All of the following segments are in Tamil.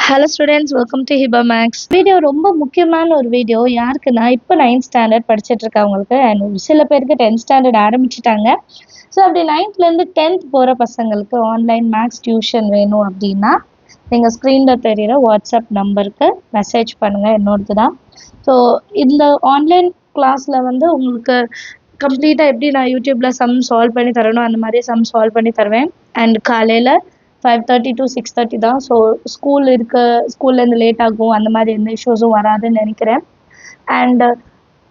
Hello students, welcome to Hiba maths. Video ரொம்ப முக்கியமான ஒரு வீடியோ. யாருக்குன்னா, இப்போ 9th ஸ்டாண்டர்ட் படிச்சுட்டு இருக்கவங்களுக்கு அண்ட் சில பேருக்கு 10th ஸ்டாண்டர்ட் ஆரம்பிச்சிட்டாங்க. ஸோ அப்படி 9th டென்த் போகிற பசங்களுக்கு ஆன்லைன் மேக்ஸ் டியூஷன் வேணும் அப்படின்னா நீங்கள் ஸ்க்ரீனில் தெரிகிற வாட்ஸ்அப் நம்பருக்கு மெசேஜ் பண்ணுங்கள். என்னோடது தான். ஸோ இந்த ஆன்லைன் கிளாஸில் வந்து உங்களுக்கு கம்ப்ளீட்டாக எப்படி நான் யூடியூப்பில் சம் சால்வ் பண்ணி தரணும் அந்த மாதிரி சம் சால்வ் பண்ணி தருவேன். அண்ட் காலையில் 5:30 to 6:30 தான். ஸோ ஸ்கூல்லேருந்து லேட் ஆகும், அந்த மாதிரி எந்த இஷ்யூஸும் வராதுன்னு நினைக்கிறேன். அண்ட்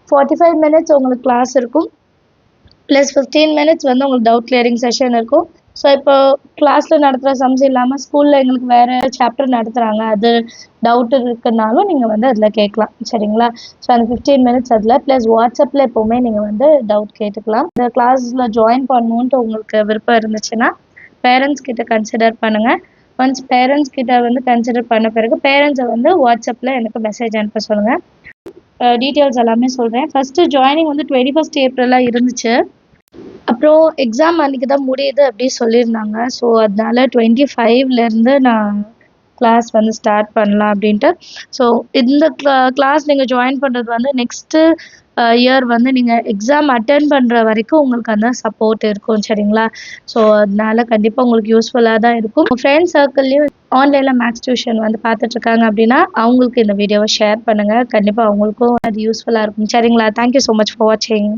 45 மினிட்ஸ் உங்களுக்கு கிளாஸ் இருக்கும், ப்ளஸ் 15 மினிட்ஸ் வந்து உங்களுக்கு டவுட் கிளியரிங் செஷன் இருக்கும். ஸோ இப்போ கிளாஸில் நடத்துகிற சம்ஸ் இல்லாமல் ஸ்கூலில் எங்களுக்கு வேறு சாப்டர் நடத்துகிறாங்க, அது டவுட் இருக்குன்னாலும் நீங்கள் வந்து அதில் கேட்கலாம். சரிங்களா? ஸோ அந்த 15 மினிட்ஸ் அதில் ப்ளஸ் வாட்ஸ்அப்பில் எப்போவுமே நீங்கள் வந்து டவுட் கேட்டுக்கலாம். இந்த கிளாஸில் ஜாயின் பண்ணணுன்ட்டு உங்களுக்கு விருப்பம் இருந்துச்சுன்னா பேரண்ட்ஸ் கிட்ட கன்சிடர் பண்ணுங்கள். ஒன்ஸ் பேரண்ட்ஸ் கிட்ட வந்து கன்சிடர் பண்ண பிறகு பேரண்ட்ஸை வந்து வாட்ஸ்அப்பில் எனக்கு மெசேஜ் அனுப்ப சொல்லுங்கள். டீட்டெயில்ஸ் எல்லாமே சொல்கிறேன். ஃபஸ்ட்டு ஜாயினிங் வந்து 21st ஏப்ரலாக இருந்துச்சு. அப்புறம் எக்ஸாம் அன்றைக்கி தான் முடியுது அப்படி சொல்லியிருந்தாங்க. ஸோ அதனால 25லேருந்து நான் கிளாஸ் வந்து ஸ்டார்ட் பண்ணலாம் அப்படின்ட்டு. ஸோ இந்த கிளாஸ் நீங்கள் ஜாயின் பண்ணுறது வந்து நெக்ஸ்ட்டு இயர் வந்து நீங்கள் எக்ஸாம் அட்டன் பண்ணுற வரைக்கும் உங்களுக்கு அந்த சப்போர்ட் இருக்கும். சரிங்களா? ஸோ அதனால கண்டிப்பாக உங்களுக்கு யூஸ்ஃபுல்லாக தான் இருக்கும். ஃப்ரெண்ட்ஸ் சர்க்கிள்லேயும் ஆன்லைனில் மேக்ஸ் டியூஷன் வந்து பார்த்துட்ருக்காங்க அப்படின்னா அவங்களுக்கு இந்த வீடியோவை ஷேர் பண்ணுங்கள். கண்டிப்பாக அவங்களுக்கும் அது யூஸ்ஃபுல்லாக இருக்கும். சரிங்களா? தேங்க்யூ ஸோ மச் ஃபார் வாட்சிங்.